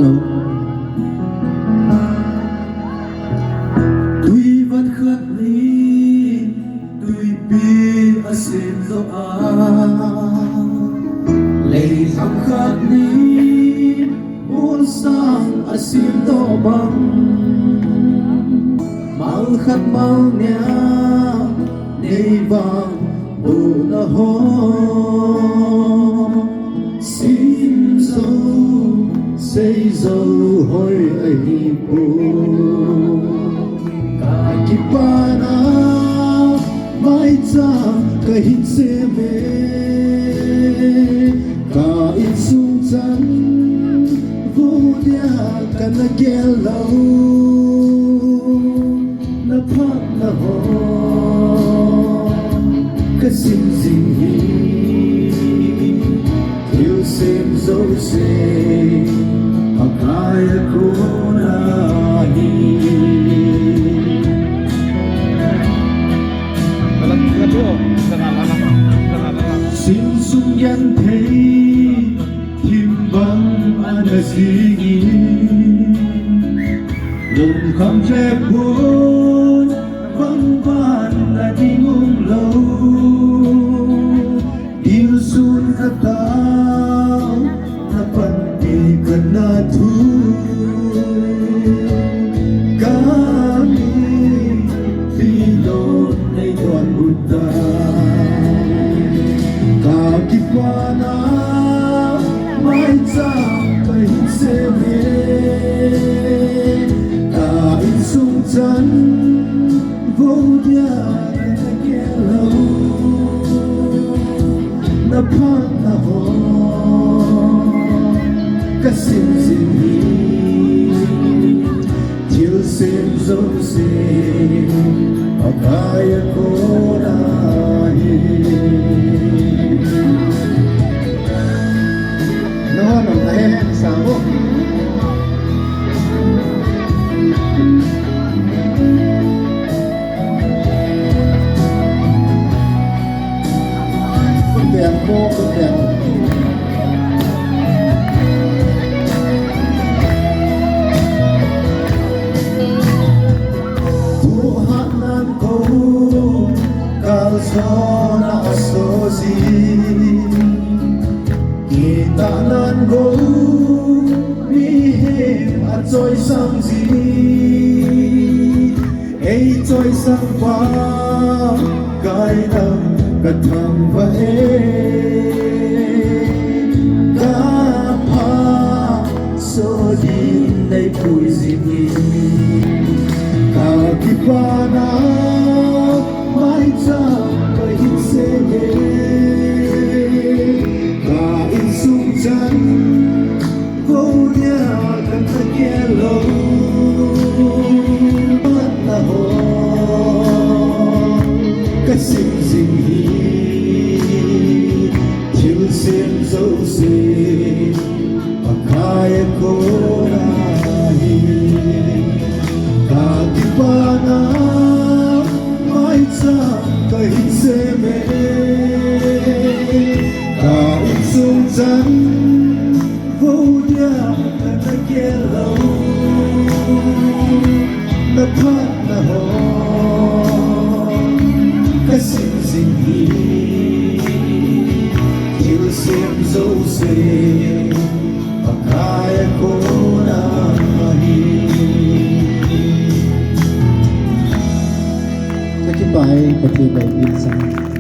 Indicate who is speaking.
Speaker 1: Alo. Tuy vẫn khát ly tuy bi asin do lay thăm khát ni muốn sang asin do băng mang khát mang nha nay vàng bù na ho xin dấu xây dấu hồi ấy bù cả kiếp na mai cha cả hin se me cả in sung chan vô dia cả na kel lâu na phat na ho cả sim sim hi thiếu xem dấu se akaya kona hi xin sung yan thấy thêm băng an gì lòng không phép bốn vắng van là đi ngông lâu yêu xuân cả tao na pan đi cần na thu kami phi lô nay đoàn buddha Kiwana mai cha kai se me ka in sung chan vô dia na ke lo na pha na ho ka sim sim hi thiếu sem zo se akaya ko na hi Zona asozi kita nan go mi hem a choi sang ji ei choi sang pa kai dam ka tham va e ka pa so di nei pui zimi ka ki pa na mai cha in se me ka in sung chan vô dia kan ta ke lo pat na ho ka sim sim hi thiếu sim zo se akaya ko na hi ka ki pa na mai cha kai se me ka in sung chan vô dia na ke lo na phat na ho ka sim sim hi thiếu sem zo se akaya ko na hi
Speaker 2: bài bật bài in sang